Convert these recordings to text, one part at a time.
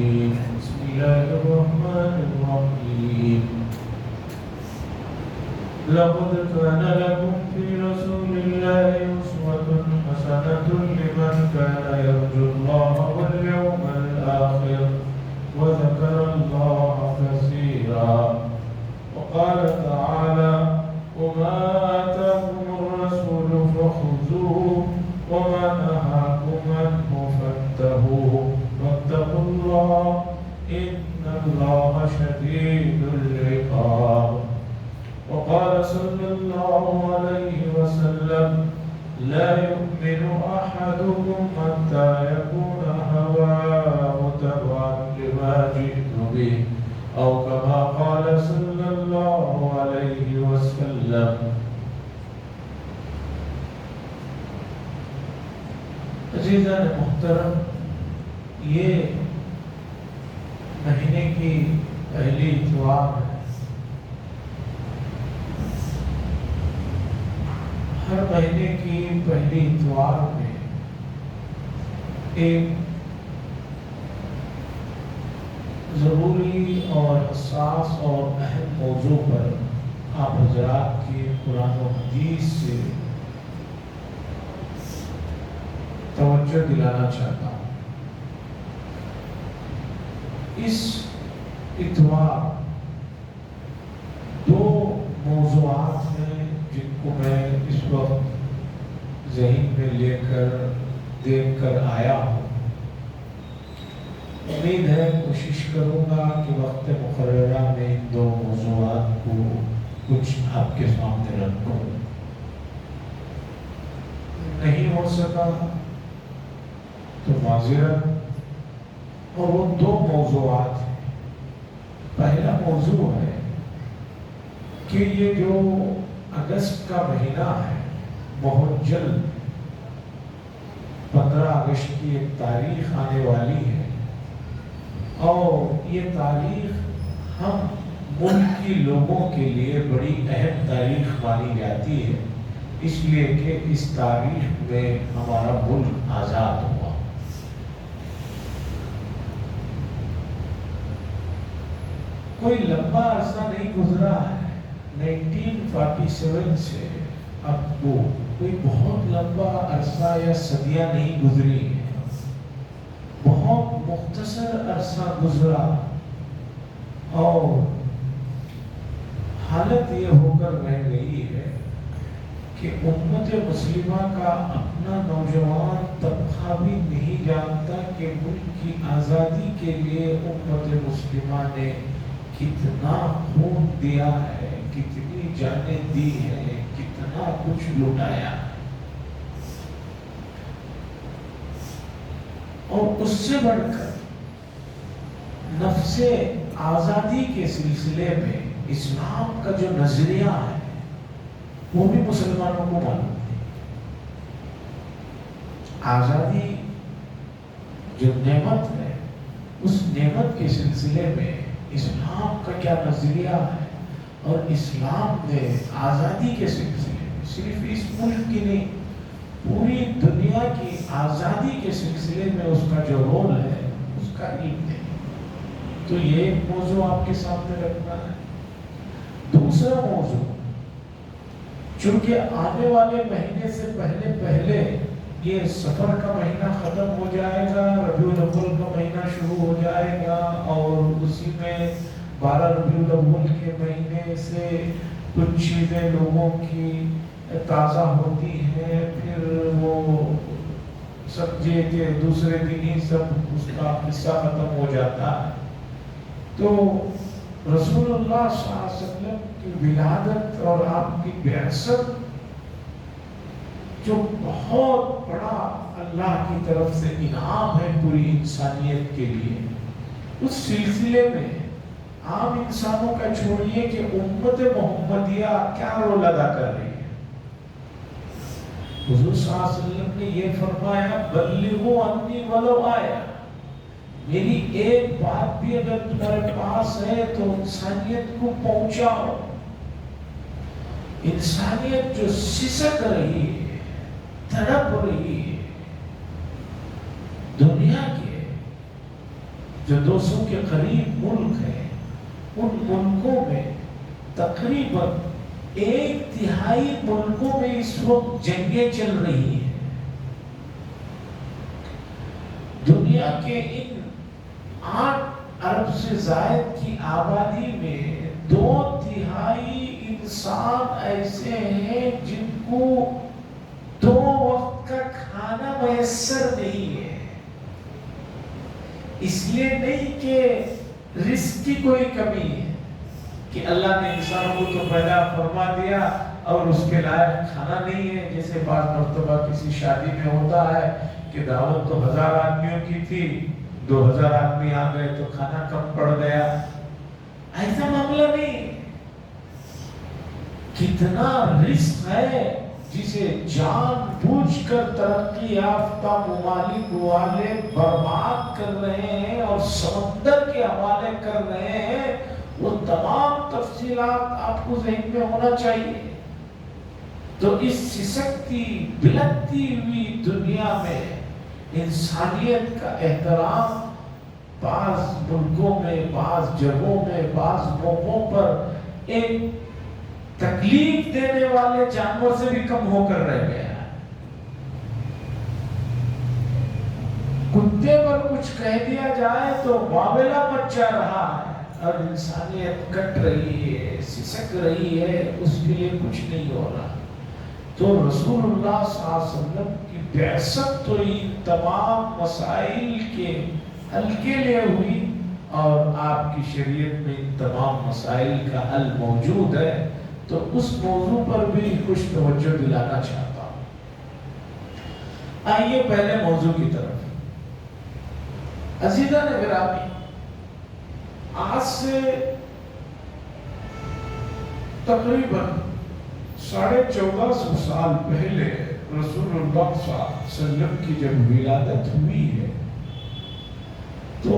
الرجيم بسم الله الرحمن الرحيم لقد كان لكم في رسول الله أسوة حسنة لمن كان يرجو الله واليوم الآخر وذكر الله كثيرا وقال تعالى وما آتاكم الرسول فخذوه وما نهاكم عنه فانتهوا واتقوا الله إن الله شديد العقاب وقال صلى الله عليه وسلم لا يؤمن أحدكم حتى يكون هواه تبعا لما جئت به أو كما قال صلى الله عليه وسلم. عزیزان محترم، یہ مہینے کی پہلی اتوار ہے۔ ہر مہینے کی پہلی اتوار میں ایک ضروری اور حساس اور اہم موضوع پر آپ حضرات کی قرآن و حدیث سے توجہ دلانا چاہتا ہوں۔ اس اتوار دو موضوعات ہیں جن کو میں اس وقت ذہن میں لے کر دیکھ کر آیا ہوں۔ امید ہے کوشش کروں گا کہ وقت مقررہ میں ان دو موضوعات کو کچھ آپ کے سامنے رکھوں۔ نہیں ہو سکا تو معذرت۔ اور وہ دو موضوعات ہیں۔ پہلا موضوع ہے کہ یہ جو اگست کا مہینہ ہے بہت جلد 15 اگست کی ایک تاریخ آنے والی ہے، اور یہ تاریخ ہم ملک کی لوگوں کے لیے بڑی اہم تاریخ مانی جاتی ہے، اس لیے کہ اس تاریخ میں ہمارا ملک آزاد ہوا۔ کوئی لمبا عرصہ نہیں گزرا ہے 1947 سے اب کو، کوئی بہت لمبا عرصہ یا صدیاں نہیں گزری ہیں، بہت مختصر عرصہ گزرا، اور حالت یہ ہو کر رہ گئی ہے کہ امت مسلمہ کا اپنا نوجوان طبقہ بھی نہیں جانتا کہ ملک کی آزادی کے لیے امت مسلمہ نے کتنا خون دیا ہے، کتنی جانیں دی ہے، کتنا کچھ لٹایا ہے۔ اور اس سے بڑھ کر نفس آزادی کے سلسلے میں اسلام کا جو نظریہ ہے وہ بھی مسلمانوں کو معلوم ہے۔ آزادی جو نعمت ہے، اس نعمت کے سلسلے میں اسلام کا کیا نظریہ ہے، اور اسلام نے آزادی کے سلسلے میں صرف اس ملک کی نہیں پوری دنیا کی آزادی کے سلسلے میں اس کا جو رول ہے اس کا علم ہے۔ تو یہ ایک موضوع آپ کے سامنے رکھنا ہے۔ دوسرا موضوع، چونکہ آنے والے مہینے سے پہلے یہ سفر کا مہینہ ختم ہو جائے گا، ربیع الاول کا مہینہ شروع ہو جائے گا، اور اسی میں 12 ربیع الاول کے مہینے سے کچھ چیزیں لوگوں کی تازہ ہوتی ہیں، پھر وہ سمجھے کہ دوسرے دن ہی سب اس کا حصہ ختم ہو جاتا ہے۔ تو رسول اللہ صلی اللہ علیہ وسلم کی ولادت اور آپ کی بعثت جو بہت بڑا اللہ کی طرف سے انعام ہے پوری انسانیت کے لیے، اس سلسلے میں عام انسانوں کا چھوڑیے کہ امت محمدیہ کیا رول ادا کر رہی ہے۔ حضور صلی اللہ علیہ وسلم نے یہ فرمایا بلغوا انی ولو آیا، میری ایک بات بھی اگر تمہارے پاس ہے تو انسانیت کو پہنچاؤ۔ انسانیت جو سسک رہی ہے، تڑپ رہی ہے دنیا کے جو 200 کے قریب ملک ہیں، ان ملکوں میں تقریباً 1/3 ملکوں میں اس وقت جنگیں چل رہی ہیں۔ دنیا کے ان 8 ارب سے زائد کی آبادی میں 2/3 انسان ایسے ہیں جن کو 2 وقت کا کھانا میسر نہیں ہے۔ اس لیے نہیں کہ رزق کی کوئی کمی ہے کہ اللہ نے انسانوں کو تو پیدا فرما دیا اور اس کے لائق کھانا نہیں ہے، جیسے بعض مرتبہ کسی شادی میں ہوتا ہے کہ دعوت تو 1000 آدمیوں کی تھی، 2000 آدمی آ گئے تو کھانا کم پڑ گیا۔ ایسا معاملہ نہیں، کتنا رزق ہے جسے جان بوجھ کر ترقی یافتہ ممالک والے برباد کر رہے ہیں اور سمندر کے حوالے کر رہے ہیں، وہ تمام تفصیلات آپ کو ذہن میں ہونا چاہیے۔ تو اس سسکتی بلکتی ہوئی دنیا میں انسانیت کا احترام بعض ملکوں میں، بعض جگہوں میں، بعض موقعوں پر ایک تکلیف دینے والے جانور سے بھی کم ہو کر رہ گیا ہے۔ کتے پر کچھ کہہ دیا جائے تو معاملہ مچ جا رہا ہے اور انسانیت کٹ رہی ہے، سسک رہی ہے، اس کے لیے کچھ نہیں ہو رہا۔ تو رسول اللہ صلی اللہ علیہ وسلم کی بعثت تو ان تمام مسائل کے حل کے لیے ہوئی، اور آپ کی شریعت میں ان تمام مسائل کا حل موجود ہے۔ تو اس موضوع پر بھی کچھ توجہ دلانا چاہتا ہوں۔ آئیے پہلے موضوع کی طرف۔ عزیزان گرامی، آج سے تقریباً 1450 سال پہلے رسول اللہ صلی اللہ علیہ وسلم کی جب ولادت ہوئی ہے، تو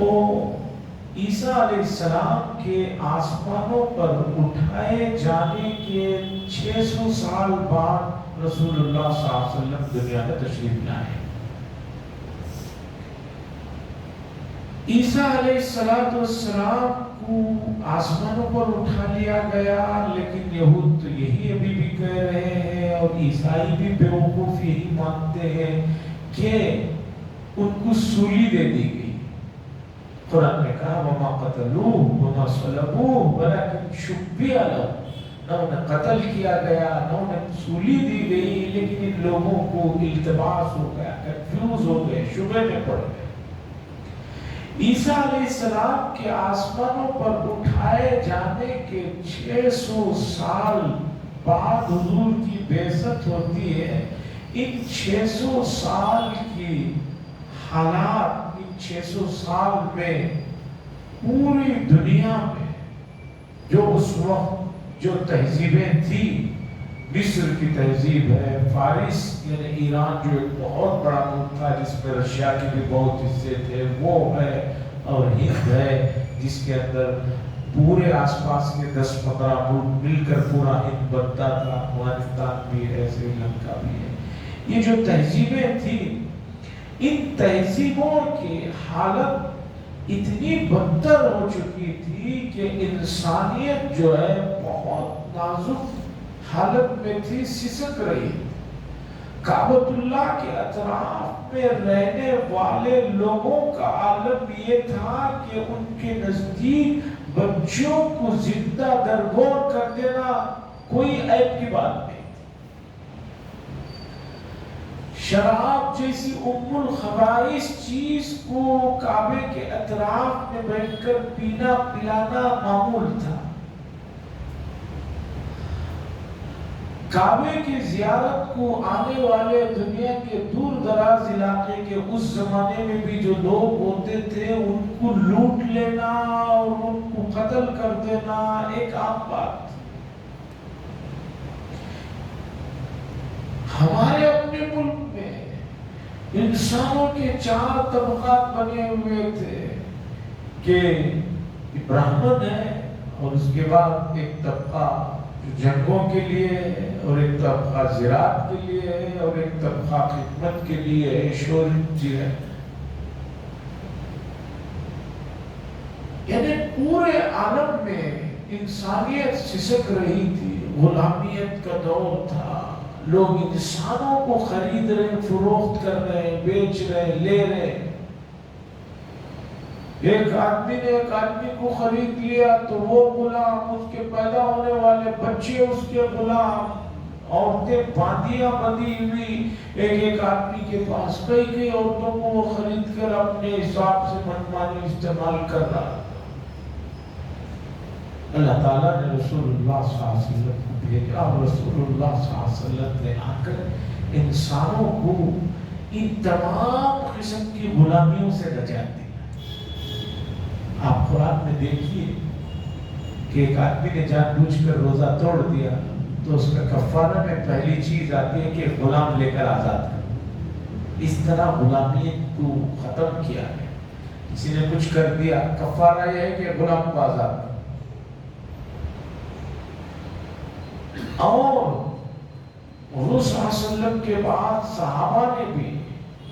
عیسیٰ علیہ السلام کے آسمانوں پر اٹھائے جانے کے 600 سال بعد رسول اللہ صلی اللہ علیہ وسلم دنیا میں تشریف لائے۔ عیسیٰ علیہ السلام کو آسمانوں پر اٹھا لیا گیا، لیکن یہود تو یہی ابھی بھی کہہ رہے ہیں اور عیسائی بھی بیوقوف یہی مانتے ہیں کہ ان کو سولی دے دی گئی۔ قرآن نے کہا وَمَا قَتَلُوهُ وَمَا صَلَبُوهُ وَلَكِنْ شُبِّهَ لَهُ، نہ انہیں قتل کیا گیا، نہ انہیں سولی دی گئی، لیکن ان لوگوں کو التباس ہو گیا، کنفیوز ہو گئے، شبہ میں پڑ گئے۔ عیسیٰ علیہ السلام کے آسمانوں پر اٹھائے جانے کے 600 سال بعد حضور کی بعثت ہوتی ہے۔ ان 600 سال کی حالات، 600 سال میں پوری دنیا میں جو اس وقت جو تہذیبیں تھی، مصر کی تہذیب ہے، فارس یعنی ایران جو ایک بہت بڑا ملک تھا جس میں رشیا کے بھی بہت حصے تھے وہ ہے، اور ہند ہے جس کے اندر پورے آس پاس کے 10-15 ملک مل کر پورا ہند بنتا تھا، افغانستان بھی ہے، سری لنکا بھی ہے۔ یہ جو تہذیبیں تھیں، ان تہذیبوں کی حالت اتنی بدتر ہو چکی تھی کہ انسانیت جو ہے بہت نازک حالت میں تھی، سسک رہی۔ کعبۃ اللہ کے اطراف میں رہنے والے لوگوں کا عالم یہ تھا کہ ان کے نزدیک بچوں کو زندہ درگور کر دینا کوئی عیب کی بات نہیں۔ شراب جیسی ام الخبائث چیز کو کعبے کے اطراف میں بیٹھ کر پینا پلانا معمول تھا۔ کعبے کی زیارت کو آنے والے دنیا کے دور دراز علاقے کے اس زمانے میں بھی جو لوگ ہوتے تھے ان کو لوٹ لینا اور ان کو قتل کر دینا ایک عام بات۔ ہمارے اپنے ملک میں انسانوں کے 4 طبقات بنے ہوئے تھے کہ برہمن ہے، اور اس کے بعد ایک طبقہ جنگوں کے لیے، اور ایک طبقہ زراعت کے لیے، اور ایک طبقہ خدمت کے لیے، شورش ہے۔ یعنی پورے عالم میں انسانیت سسک رہی تھی، غلامیت کا دور تھا، لوگ انسانوں کو خرید رہے، فروخت کر رہے، بیچ رہے، لے رہے۔ ایک آدمی نے ایک آدمی کو خرید لیا تو وہ غلام، اس کے پیدا ہونے والے بچے اس کے غلام، عورتیں باندیاں بندھی ہوئی ایک آدمی کے پاس، کئی عورتوں کو وہ خرید کر اپنے حساب سے منمانی استعمال کر رہا۔ اللہ تعالیٰ نے رسول اللہ صلی اللہ علیہ وسلم کو بھیجا، اور رسول اللہ صلی اللہ علیہ وسلم نے آ کر انسانوں کو ان تمام قسم کی غلامیوں سے نجات دی۔ آپ قرآن میں دیکھیے کہ ایک آدمی نے جان بوجھ کر روزہ توڑ دیا تو اس کا کفارہ میں پہلی چیز آتی ہے کہ غلام لے کر آزاد کر۔ اس طرح غلامیت کو ختم کیا ہے۔ کسی نے کچھ کر دیا، کفارہ یہ ہے کہ غلام کو آزاد کر۔ اور حضور صلی اللہ علیہ وسلم کے بعد صحابہ نے بھی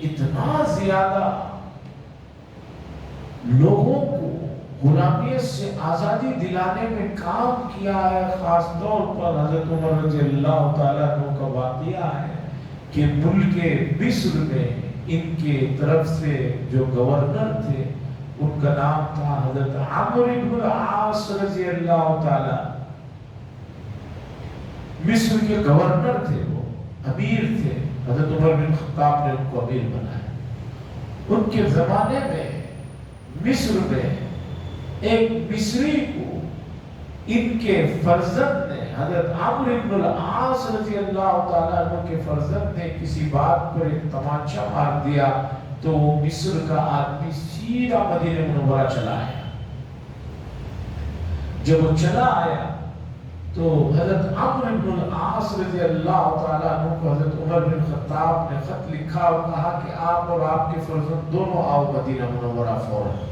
اتنا زیادہ لوگوں کو غلامیت سے آزادی دلانے میں کام کیا ہے۔ خاص طور پر حضرت عمر رضی اللہ تعالیٰ عنہ کا واقعہ ہے کہ ملک مصر میں ان کے طرف سے جو گورنر تھے ان کا نام تھا حضرت عمرو بن العاص رضی اللہ تعالیٰ۔ مصر کے گورنر تھے، وہ امیر تھے، حضرت عمر بن خطاب نے ان کو امیر بنایا۔ ان کے زمانے میں مصر میں ایک مصری کو ان کے فرزند نے، حضرت عمرو بن العاص رضی اللہ تعالیٰ عنہ کے فرزند نے کسی بات پر ایک تمانچہ مار دیا تو وہ مصر کا آدمی سیدھا مدینہ منورہ چلا آیا۔ جب وہ چلا آیا تو حضرت عمرو بن العاص رضی اللہ تعالیٰ عنہ کو حضرت عمر بن خطاب نے خط لکھا اور کہا کہ آپ اور آپ کے فرزند دونوں آؤ مدینہ منورہ فوراً۔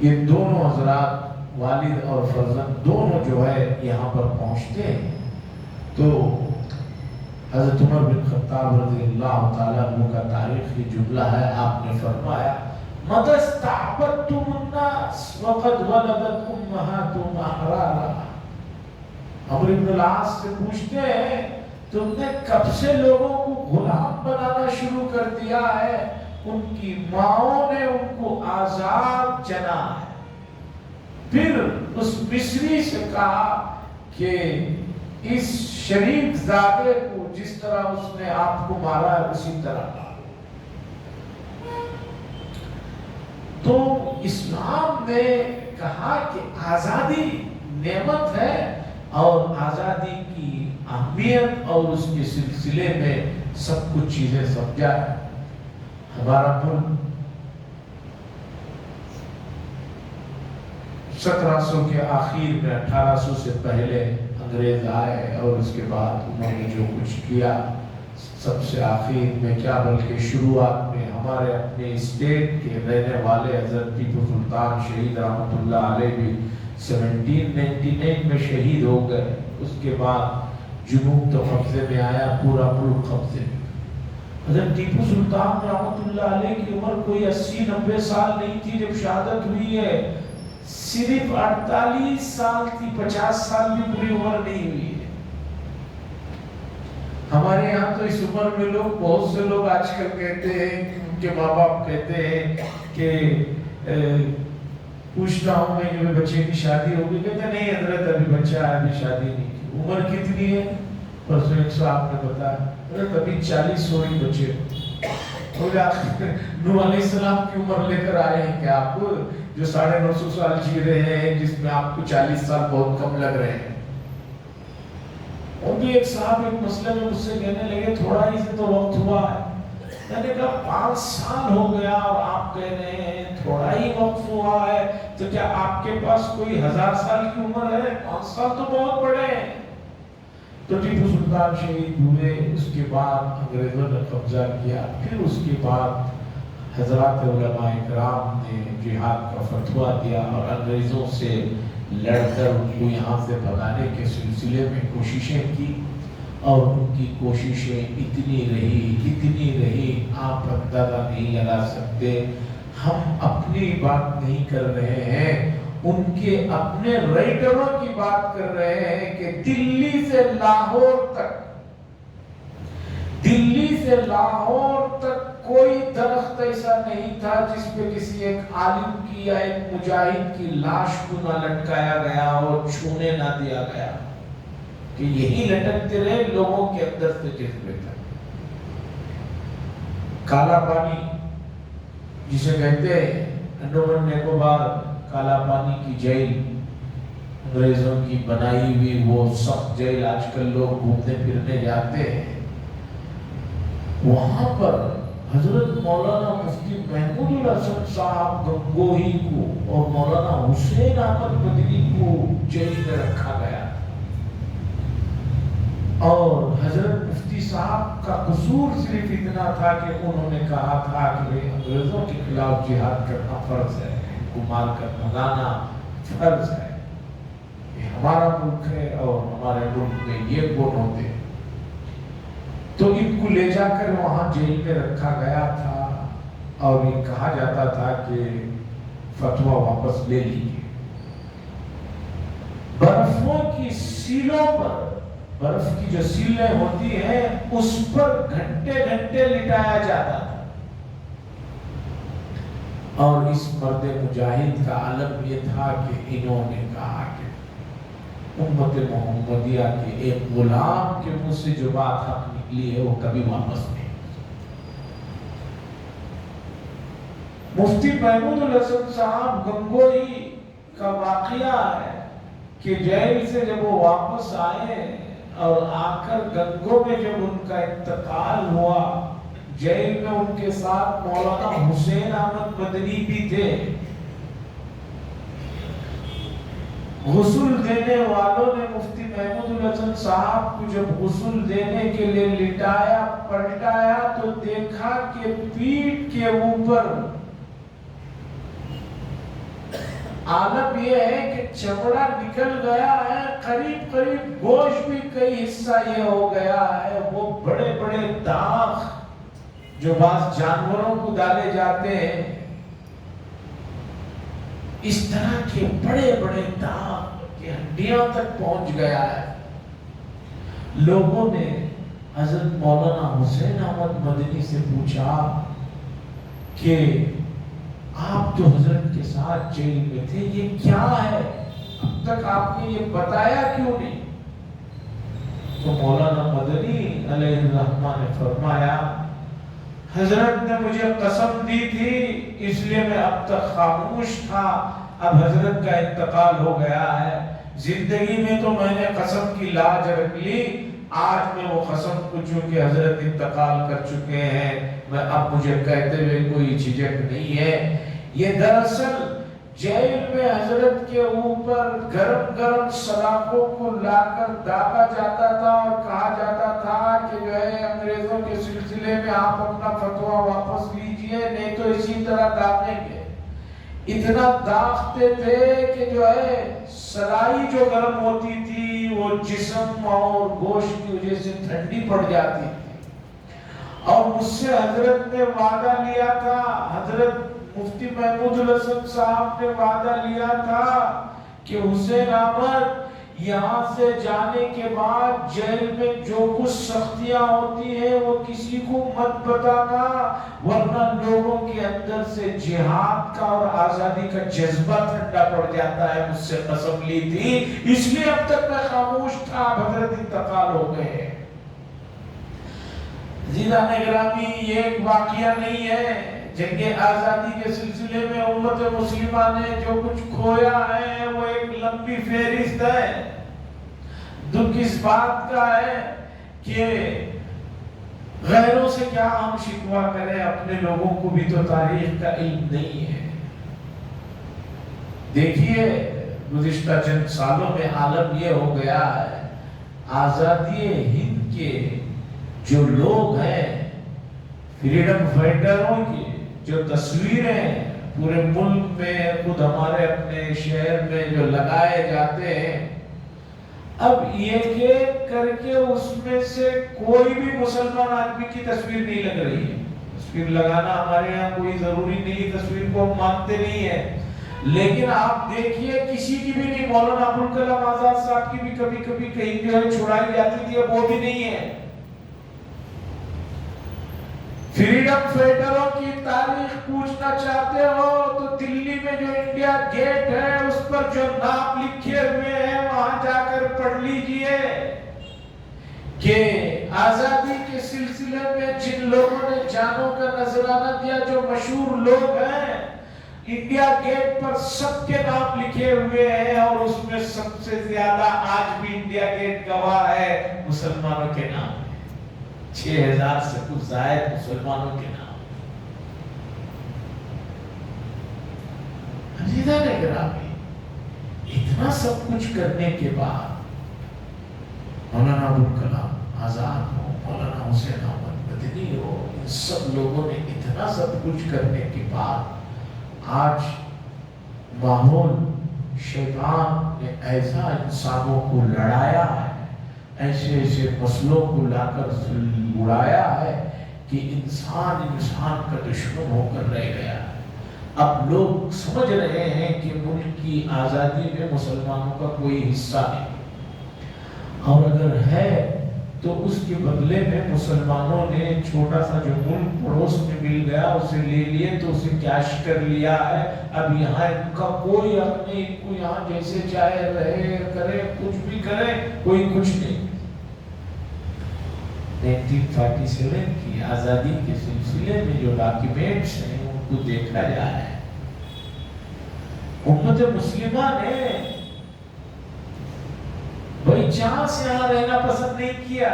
یہ دونوں حضرات، والد اور فرزند دونوں جو ہے یہاں پر پہنچتے ہیں تو حضرت عمر بن خطاب رضی اللہ تعالیٰ عنہ کا تاریخی جملہ ہے، آپ نے فرمایا مَتَ اسْتَعْبَدْتُمُ النَّاسَ وَقَدْ وَلَدَتْ أُمَّهَاتُهُمْ أَحْرَارًا۔ عمرو بن العاص سے پوچھتے ہیں تم نے کب سے لوگوں کو غلام بنانا شروع کر دیا ہے؟ ان کی ماؤں نے ان کو آزاد جنا ہے۔ پھر اس مصری سے کہا کہ اس شریف زادے کو جس طرح اس نے آپ کو مارا ہے اسی طرح۔ تو اسلام نے کہا کہ آزادی نعمت ہے اور آزادی کی اہمیت اور اس کے سلسلے میں سب کچھ چیزیں سمجھا ہے۔ ہمارا ملک 1700 کے آخر میں 1800 سے پہلے انگریز آئے اور اس کے بعد انہوں نے جو کچھ کیا سب سے آخر میں کیا بلکہ شروعات میں ہمارے اپنے اسٹیٹ کے رہنے والے حضرت ٹیپو سلطان شہید رحمۃ اللہ علیہ بھی 1799 میں شہید ہو گئے۔ اس کے بعد جنوب تو قبضے میں آیا، پورا ملک قبضے میں۔ حضرت ٹیپو سلطان رحمۃ اللہ علیہ کی عمر کوئی 80-90 سال نہیں تھی جب شہادت ہوئی ہے، صرف 48 سال تھی، 50 سال بھی پوری عمر نہیں ہوئی ہے۔ ہمارے یہاں تو اس عمر میں لوگ، بہت سے لوگ آج کل کہتے ہیں، ان کے ماں باپ کہتے ہیں کہ پوچھتا ہوں میں کہ بچے کی شادی ہوگی، کہتے ہیں نہیں حضرت ابھی بچہ ہے، ابھی شادی نہیں کی۔ عمر کتنی ہے؟ پرسوں ایک صاحب نے بتایا حضرت ابھی 40 ہو رہی بچے۔ نوح علیہ السلام کی عمر لے کر آئے ہیں کہ آپ جو 950 سال جی رہے ہیں، جس میں آپ کو 40 سال بہت کم لگ رہے ہیں۔ اور بھی ایک صاحب ایک مسئلے میں مجھ سے کہنے لگے تھوڑا ہی سے تو وقت ہوا ہے، میں نے کہا 5 سال ہو گیا اور آپ کہہ رہے ہیں تھوڑا ہی وقت ہوا ہے، تو کیا آپ کے پاس کوئی 1000 سال کی عمر ہے؟ 5 سال تو بہت بڑے ہیں۔ تو ٹیپو سلطان شہید ہوئے، اس کے بعد انگریزوں نے قبضہ کیا، پھر اس کے بعد حضرات علماء اکرام نے جہاد کا فتویٰ دیا اور انگریزوں سے لڑ کر ان کو یہاں سے بھگانے کے سلسلے میں کوششیں کی، اور ان کی کوششیں اتنی رہی آپ اندازہ نہیں لگا سکتے۔ ہم اپنی بات نہیں کر رہے ہیں، ان کے اپنے رائٹروں کی بات کر رہے ہیں کہ دلی سے لاہور تک کوئی درخت ایسا نہیں تھا جس پہ کسی ایک عالم کی یا ایک مجاہد کی لاش کو نہ لٹکایا گیا اور چھونے نہ دیا گیا، کہ یہی لٹکتے رہے لوگوں کے اندر سے جذبے تک۔ کالا پانی جسے کہتے ہیں انڈومان نکوبار، کالا پانی کی جیل، انگریزوں کی بنائی ہوئی وہ سخت جیل، آج کل لوگ گھومنے پھرنے جاتے ہیں، وہاں پر حضرت مولانا مفتی محمود الحسن صاحب گنگوہی کو اور مولانا حسین احمد مدنی کو جیل میں رکھا گیا، اور حضرت مفتی صاحب کا قصور صرف اتنا تھا کہ انہوں نے کہا تھا کہ انگریزوں کے خلاف جہاد کرنا فرض ہے، ان کو مار کر بھگانا فرض ہے، یہ ہمارا ملک ہے اور ہمارے ملک میں یہ گن ہوتے ہیں۔ تو ان کو لے جا کر وہاں جیل میں رکھا گیا تھا اور یہ کہا جاتا تھا کہ فتویٰ واپس لے لیجیے۔ برفوں کی سیلوں پر، برف کی جو سیلیں ہوتی ہیں اس پر گھنٹے گھنٹے لٹایا جاتا تھا، اور اس مرد مجاہد کا عالم یہ تھا کہ انہوں نے کہا کہ امت محمدیہ کے ایک غلام کے منہ سے جو بات حق نکلی ہے وہ کبھی واپس نہیں۔ مفتی محمود الحسن صاحب گنگوہی کا واقعہ ہے کہ جیل سے جب وہ واپس آئے اور آ کر گنگو میں جب ان کا انتقال ہوا، جیل میں ان کے ساتھ مولانا حسین احمد مدنی بھی تھے، غسل دینے والوں نے مفتی محمود الحسن صاحب کو جب غسل دینے کے لیے لٹایا پلٹایا تو دیکھا کہ پیٹھ کے اوپر عالم یہ ہے کہ چمڑا نکل گیا ہے، قریب قریب گوشت بھی کئی حصہ یہ ہو گیا ہے، وہ بڑے بڑے داغ جو بعض جانوروں کو ڈالے جاتے ہیں، اس طرح کے بڑے بڑے داغ کہ ہڈیاں تک پہنچ گیا ہے۔ لوگوں نے حضرت مولانا حسین احمد مدنی سے پوچھا کہ آپ تو حضرت کے ساتھ جیل میں تھے، یہ کیا ہے، اب تک آپ نے یہ بتایا کیوں نہیں؟ تو مولانا مدنی علیہ الرحمہ نے فرمایا حضرت نے مجھے قسم دی تھی اس لیے میں اب تک خاموش تھا، اب حضرت کا انتقال ہو گیا ہے، زندگی میں تو میں نے قسم کی لاج رکھ لی، آج میں وہ قسم کو چونکہ حضرت انتقال کر چکے ہیں میں اب مجھے کہتے ہوئے کوئی جھجک نہیں ہے۔ یہ دراصل جیل میں حضرت کے اوپر گرم گرم سلاخوں کو لا کر داغا جاتا تھا اور کہا جاتا تھا کہ جو ہے انگریزوں کے سلسلے میں آپ اپنا فتویٰ واپس لیجئے نہیں تو اسی طرح داغیں گے۔ اتنا داغتے تھے کہ جو ہے سلائی جو گرم ہوتی تھی وہ جسم اور گوشت کی وجہ سے ٹھنڈی پڑ جاتی تھی، اور مجھ سے حضرت نے وعدہ لیا تھا، حضرت مفتی محمود الحسن صاحب نے وعدہ لیا تھا کہ حسین احمد یہاں سے جانے کے بعد جیل میں جو کچھ سختیاں ہوتی ہیں وہ کسی کو مت بتانا ورنہ لوگوں کے اندر سے جہاد کا اور آزادی کا جذبہ ٹھنڈا پڑ جاتا ہے، مجھ سے قسم لی تھی اس لیے اب تک میں خاموش تھا، حضرت انتقال ہو گئے۔ عزیزان گرامی یہ ایک واقعہ نہیں ہے، جنگ آزادی کے سلسلے میں امت مسلمہ نے جو کچھ کھویا ہے وہ ایک لمبی فہرست ہے۔ دکھ اس بات کا ہے کہ غیروں سے کیا ہم شکوہ کریں، اپنے لوگوں کو بھی تو تاریخ کا علم نہیں ہے۔ دیکھیے گزشتہ چند سالوں میں عالم یہ ہو گیا ہے، آزادی ہند کے جو لوگ ہیں فریڈم فائٹروں کی جو تصویریں پورے ملک میں خود ہمارے اپنے شہر میں جو لگائے جاتے ہیں، اب ایک کر کے اس میں سے کوئی بھی مسلمان آدمی کی تصویر نہیں لگ رہی ہے، تصویر لگانا ہمارے یہاں کوئی ضروری نہیں، تصویر کو ہم مانتے نہیں ہیں، لیکن آپ دیکھیے کسی کی بھی نہیں، مولانا ابوالکلام آزاد صاحب کی بھی کبھی کبھی کہیں جو ہے چھڑائی جاتی تھی، اب وہ بھی نہیں ہے۔ فریڈم فائٹروں کی تاریخ پوچھنا چاہتے ہو تو دلی میں جو انڈیا گیٹ ہے اس پر جو نام لکھے ہوئے ہیں وہاں جا کر پڑھ لیجئے کہ آزادی کے سلسلے میں جن لوگوں نے جانوں کا نذرانہ دیا، جو مشہور لوگ ہیں، انڈیا گیٹ پر سب کے نام لکھے ہوئے ہیں، اور اس میں سب سے زیادہ آج بھی انڈیا گیٹ گواہ ہے مسلمانوں کے نام، 6000 سے کچھ زائد مسلمانوں کے نام۔ عزیزان گرامی، اتنا سب کچھ کرنے کے بعد مولانا ابوالکلام آزاد ہو، مولانا حسین احمد مدنی ہو، ان سب لوگوں نے اتنا سب کچھ کرنے کے بعد آج ماحول شیطان نے ایسا انسانوں کو لڑایا ہے، ایسے ایسے مسئلوں کو لا کر اڑایا ہے کہ انسان کا دشمن ہو کر رہ گیا ہے۔ اب لوگ سمجھ رہے ہیں کہ ملک کی آزادی میں مسلمانوں کا کوئی حصہ نہیں، اور اگر ہے تو اس کے بدلے میں مسلمانوں نے چھوٹا سا جو ملک پڑوس میں مل گیا اسے لے لیے تو اسے کیش کر لیا ہے۔ اب یہاں ان کا کوئی حق نہیں، ان کو یہاں جیسے چاہے رہے کرے، کچھ بھی کرے، کوئی کچھ نہیں۔ 1947 کی آزادی کے سلسلے میں جو ڈاکیومنٹس ہیں ان کو دیکھا جائے، امت مسلمہ نے بھائی چانس یہاں رہنا پسند نہیں کیا،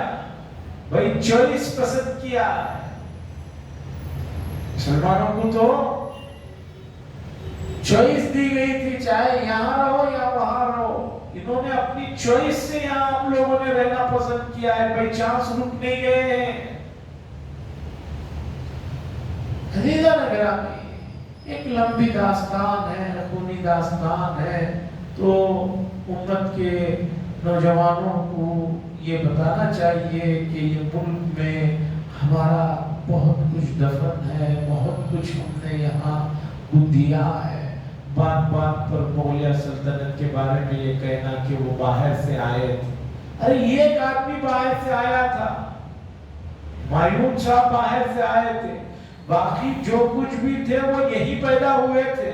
بھائی چوائس پسند کیا۔ مسلمانوں کو تو چوائس دی گئی تھی، چاہے یہاں رہو یا وہاں رہو، انہوں نے اپنی چوائس سے یہاں آپ لوگوں نے رہنا پسند کیا ہے، بھائی چانس رک نہیں گئے ہیں۔ عزیزان گرامی، ایک لمبی داستان ہے، خونی داستان ہے، تو امت کے نوجوانوں کو یہ بتانا چاہیے کہ یہ ملک میں ہمارا بہت کچھ دفن ہے، بہت کچھ ہم نے یہاں کو دیا ہے۔ بات بات پر مغلیہ سلطنت کے بارے میں یہ کہنا کہ وہ باہر سے آئے تھے، ارے یہ ایک آدمی باہر سے آیا تھا، ہمایوں صاحب باہر سے آئے تھے، باقی جو کچھ بھی تھے وہ یہی پیدا ہوئے تھے،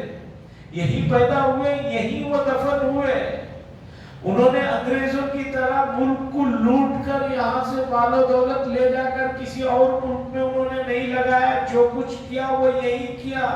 یہی پیدا ہوئے، یہی وہ دفن ہوئے۔ انہوں نے انگریزوں کی طرح ملک کو لوٹ کر یہاں سے مال و دولت لے جا کر کسی اور ملک میں انہوں نے نہیں لگایا، جو کچھ کیا وہ یہی کیا۔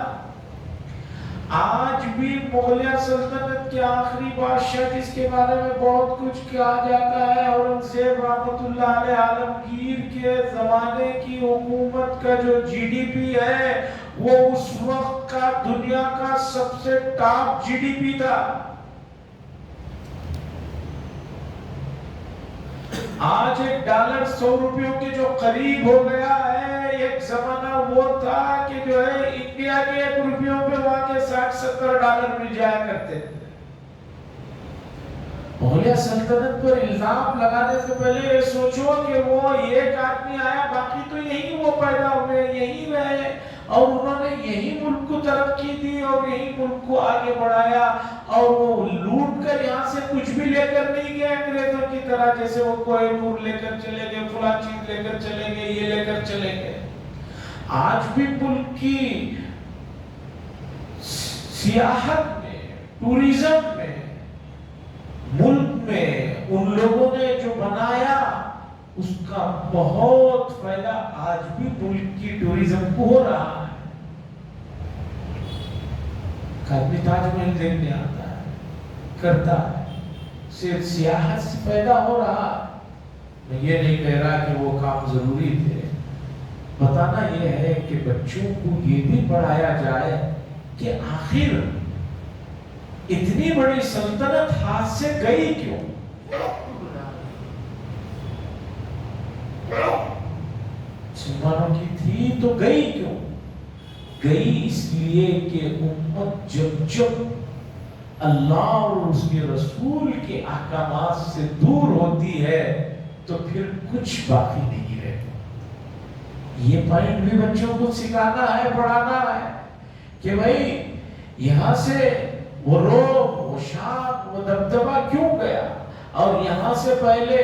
آج بھی مغلیہ سلطنت کے آخری بادشاہ جس کے بارے میں بہت کچھ کہا جاتا ہے، اورنگزیب رحمۃ اللہ علیہ، عالمگیر کے زمانے کی حکومت کا جو جی ڈی پی ہے وہ اس وقت کا دنیا کا سب سے ٹاپ جی ڈی پی تھا۔ آج ایک ڈالر 100 روپیوں کے جو قریب ہو گیا ہے، ایک زمانہ وہ تھا کہ جو ہے انڈیا کے 1 روپیوں پہ وہاں کے 60-70 ڈالر مل جایا کرتے تھے۔ مغلیہ سلطنت پر الزام لگانے سے پہلے یہ سوچو کہ وہ ایک آدمی آیا، باقی تو یہی وہ پیدا ہوئے، یہی رہے، اور انہوں نے یہی ملک کو ترقی دی اور یہی ملک کو آگے بڑھایا، اور وہ لوٹ کر یہاں سے کچھ بھی لے کر نہیں گئے انگریزوں کی طرح، جیسے وہ کوہ نور لے کر چلے گئے، فلاں چیز لے کر چلے گئے، یہ لے کر چلے گئے۔ آج بھی ملک کی سیاحت میں، ٹوریزم میں، ملک میں ان لوگوں نے جو بنایا اس کا بہت فائدہ آج بھی ملک کی ٹوریزم کو ہو رہا ہے۔ آدمی تاج محل دیکھنے آتا ہے، کرتا ہے، صرف سیاحت سے پیدا ہو رہا۔ میں یہ نہیں کہہ رہا کہ وہ کام ضروری تھے، بتانا یہ ہے کہ بچوں کو یہ بھی پڑھایا جائے کہ آخر اتنی بڑی سلطنت ہاتھ سے گئی کیوں؟ مسلمانوں کی تھی تو گئی کیوں؟ گئی اس لیے کہ امت جب اللہ اور اس کے رسول کے احکامات سے دور ہوتی ہے تو پھر کچھ باقی نہیں رہتا۔ یہ پوائنٹ بھی بچوں کو سکھانا ہے، پڑھانا ہے کہ بھائی یہاں سے وہ روب، وہ شان، وہ دبدبہ کیوں گیا، اور یہاں سے پہلے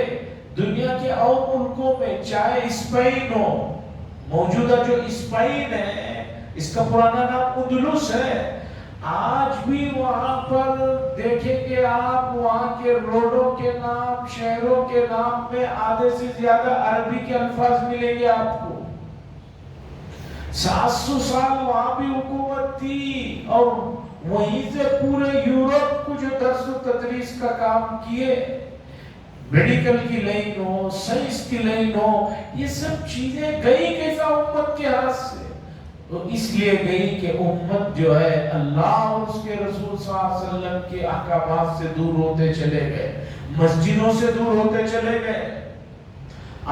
دنیا کے اور ملکوں میں چاہے اسپین ہو، موجودہ جو اسپین ہے اس کا پرانا نام اندلس ہے، آج بھی وہاں پر دیکھیں گے آپ وہاں کے روڈوں کے نام، شہروں کے نام میں آدھے سے زیادہ عربی کے الفاظ ملیں گے آپ کو۔ 700 سال وہاں بھی حکومت تھی، اور وہیں سے پورے یورپ کو جو درس و تدریس کا کام کیے، میڈیکل کی لائن ہو، سائنس کی لائن ہو، یہ سب چیزیں گئی کیسا امت کے ہاتھ سے؟ تو اس لیے گئی کہ امت جو ہے اللہ اور اس کے رسول صلی اللہ علیہ وسلم کے احکامات سے دور ہوتے چلے گئے، مسجدوں سے دور ہوتے چلے گئے۔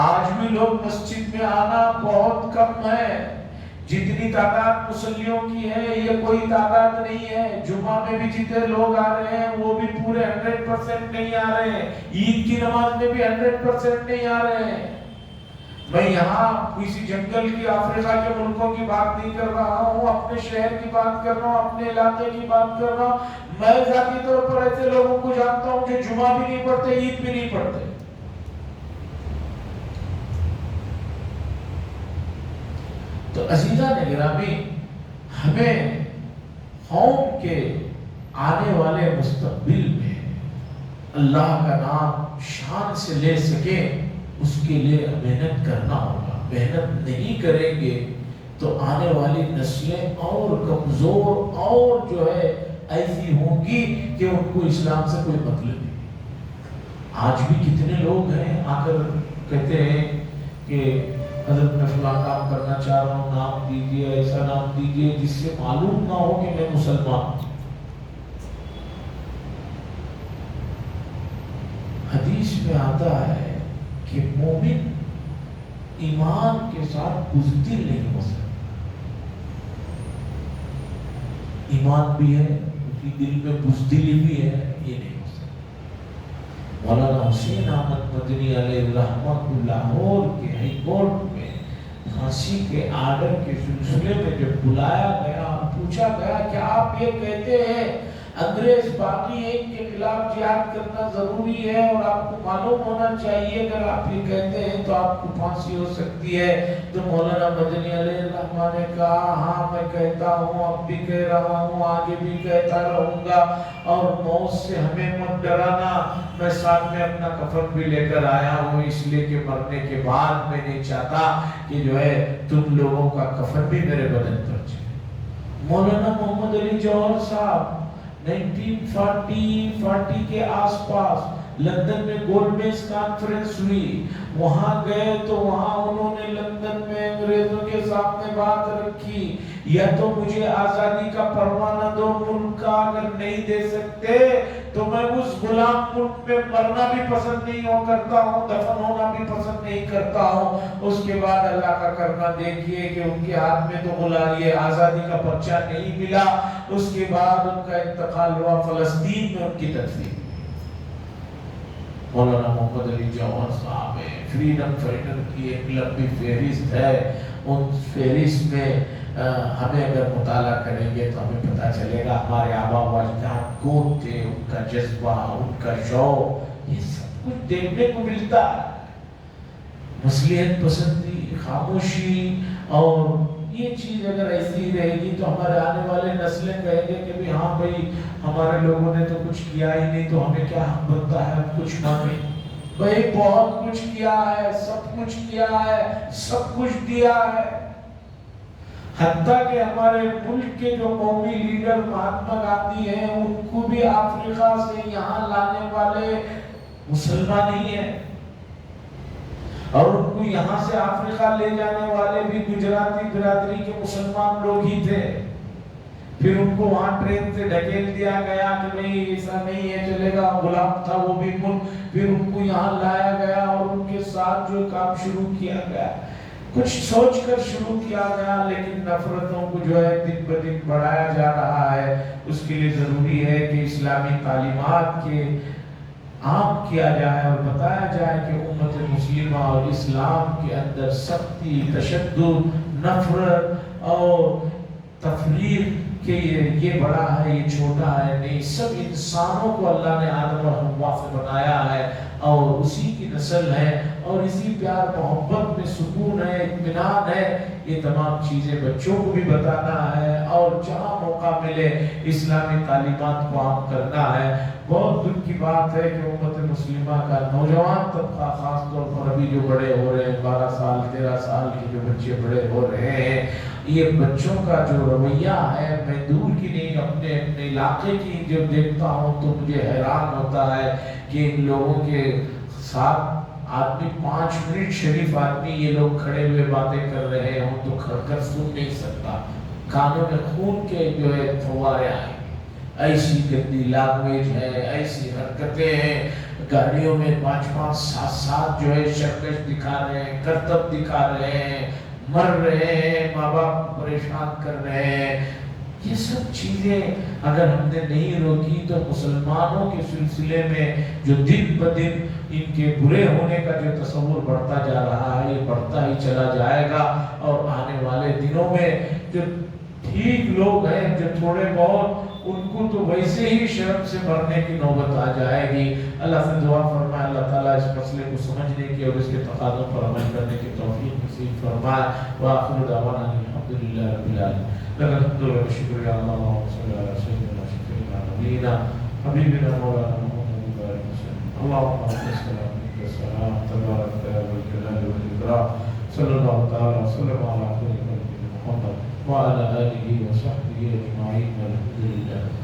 آج بھی لوگ مسجد میں آنا بہت کم ہے، جتنی تعداد مسلیوں کی ہے یہ کوئی تعداد نہیں ہے۔ جمعہ میں بھی جتنے لوگ آ رہے ہیں وہ بھی پورے 100% نہیں آ رہے ہیں، عید کی نماز میں بھی 100% نہیں آ رہے ہیں۔ میں یہاں کسی جنگل کی، افریقہ کے ملکوں کی بات نہیں کر رہا ہوں، اپنے شہر کی بات کر رہا ہوں، اپنے علاقے کی بات کر رہا ہوں۔ میں ذاتی طور پر ایسے لوگوں کو جانتا ہوں جو جمعہ بھی نہیں پڑھتے، عید بھی نہیں پڑھتے۔ تو عزیزان گرامی، ہمیں قوم کے آنے والے مستقبل میں اللہ کا نام شان سے لے سکے اس کے لیے محنت کرنا ہوگا۔ محنت نہیں کریں گے تو آنے والی نسلیں اور کمزور اور جو ہے ایسی ہوں گی کہ ان کو اسلام سے کوئی مطلب نہیں۔ آج بھی کتنے لوگ ہیں آ کر کہتے ہیں کہ حضرت میں فلاں کام کرنا چاہ رہا ہوں، نام دیجئے، ایسا نام دیجئے، جس سے معلوم نہ ہو کہ میں مسلمان ہوں۔ حدیث میں آتا ہے کہ مومن ایمان کے ساتھ بزدل نہیں ہو سکتا۔ ایمان بھی ہے، اس کی دل میں بزدلی بھی ہے، یہ نہیں ہو سکتا۔ مولانا حسین احمد مدنی علیہ الرحمہ کو لاہور کے ہائی کورٹ میں پھانسی کے آرڈر کے سلسلے میں جب بلایا گیا اور پوچھا گیا کہ آپ یہ کہتے ہیں انگریز باقی ایک کے خلاف جہاد کرنا ضروری ہے اور آپ کو معلوم ہونا چاہیے، اگر آپ یہ کہتے ہیں تو آپ کو پھانسی ہو سکتی ہے، تو مولانا مدنی علیہ الرحمہ نے کہا ہاں میں کہتا ہوں، اب بھی کہہ رہا ہوں، آگے بھی کہتا رہوں گا، اور موت سے ہمیں مت ڈرانا۔ میں ساتھ میں اپنا کفن بھی لے کر آیا ہوں، اس لیے کہ مرنے کے بعد میں نہیں چاہتا کہ جو ہے تم لوگوں کا کفن بھی میرے بدن پر چلے۔ مولانا محمد علی جوہر صاحب 1940 کے آس پاس لندن میں گولڈ میز کانفرنس ہوئی، وہاں گئے تو وہاں انہوں نے لندن میں انگریزوں کے سامنے بات رکھی، یا تو مجھے آزادی کا پروانہ دو ملک کا، اگر نہیں دے سکتے تو میں اس غلام ملک میں مرنا بھی پسند نہیں کرتا ہوں، دفن ہونا بھی پسند نہیں کرتا ہوں۔ اس کے بعد اللہ کا کرنا دیکھیے کہ ان کے ہاتھ میں تو غلامی آزادی کا پرچہ نہیں ملا، اس کے بعد ان کا انتقال ہوا، فلسطین میں ان کی تدفین۔ مولانا محمد علی جوہر صاحب فریڈم فائٹر کی ایک لمبی فہرست ہے، ان فہرست میں ہمیں اگر مطالعہ کریں گے تو ہمیں پتہ چلے گا ہمارے آبا و اجداد کون تھے، ان کا جذبہ، ان کا شوق، یہ سب کچھ دیکھنے کو ملتا ہے۔ مصلحت پسندی، خاموشی، اور یہ چیز اگر ایسی رہے گی تو ہمارے آنے والے نسلیں کہیں گے کہ ہاں بھائی ہمارے لوگوں نے تو کچھ کیا ہی نہیں، تو ہمیں کیا حق بنتا ہے ہم کچھ مانگیں؟ بھائی بہت کچھ کیا ہے، سب کچھ کیا ہے، سب کچھ دیا ہے۔ حتیٰ کہ ہمارے ملک کے جو قومی لیڈر مہاتما گاندھی ہیں، ان کو بھی افریقہ سے یہاں لانے والے مسلمان ہی ہیں، اور ان کو یہاں سے افریقہ لے جانے والے بھی گجراتی برادری کے مسلمان لوگ ہی تھے۔ پھر ان کو وہاں ٹرین سے ڈھکیل دیا گیا کہ نہیں ایسا نہیں ہے چلے گا، غلام تھا وہ بھی ملک، پھر ان کو یہاں لایا گیا اور ان کے ساتھ جو کام شروع کیا گیا، کچھ سوچ کر شروع کیا گیا، لیکن نفرتوں کو جو ہے دن بدن بڑھایا جا رہا ہے۔ اس کے لیے ضروری ہے کہ اسلامی تعلیمات کے عام کیا جائے اور بتایا جائے کہ امت مسلمہ اور اسلام کے اندر سختی، تشدد، نفرت اور تفریق کہ یہ بڑا ہے یہ چھوٹا ہے، نہیں، سب انسانوں کو اللہ نے آدم اور حوا سے بنایا ہے اور اسی کی نسل ہے اور اسی پیار محبت میں سکون ہے، اطمینان ہے۔ یہ تمام چیزیں بچوں کو بھی بتانا ہے اور جہاں موقع ملے اسلامی تعلیمات کو عام کرنا ہے۔ بہت دکھ کی بات ہے کہ امت مسلمہ کا نوجوان طبقہ، خاص طور پر ابھی جو بڑے ہو رہے ہیں 12 سال 13 سال کے جو بچے بڑے ہو رہے ہیں، یہ بچوں کا جو رویہ ہے، میں دور کی نہیں اپنے علاقے کی جو دیکھتا ہوں تو مجھے حیران ہوتا ہے کہ ان لوگوں کے ساتھ آدمی 5 منٹ شریف آدمی یہ لوگ کھڑے ہوئے باتیں کر رہے ہوں تو کھڑ کر سن نہیں سکتا، کانوں میں خون کے جو ہے فوارے آئیں، ایسی گندی لینگویج ہے، ایسی حرکتیں ہیں، گاڑیوں میں 5-5 7 جو ہے شرکش دکھا رہے ہیں، کرتب دکھا رہے ہیں، مر رہے ہیں، ماں باپ پریشان کر رہے ہیں۔ یہ سب چیزیں اگر ہم نے نہیں روکی تو مسلمانوں کے سلسلے میں جو دن بدن ان کے برے ہونے کا جو تصور بڑھتا جا رہا ہے، یہ بڑھتا ہی چلا جائے گا اور آنے والے دنوں میں جو ٹھیک لوگ ہیں، جو تھوڑے بہت، ان کو تو ویسے ہی شرم سے مرنے کی نوبت آ جائے گی۔ اللہ سے دعا فرمائے اللہ تعالیٰ اس مسئلے کو سمجھنے کی اور اس کے تقاضوں پر عمل کرنے کی توفیق نصیب فرمائے۔ وآخر دعوانا الحمدللہ رب العالمین۔ لك الحمد والشكر يا الله، اللهم صل على سيدنا شفيعنا نبينا حبيبنا مولانا محمد وبارك وسلم. اللهم صل وسلم والسلام تبارك يا ذا الجلال والاكرام. صلى الله تعالى وسلم على خير خلقه محمد وعلى اله وصحبه اجمعين والحمد لله.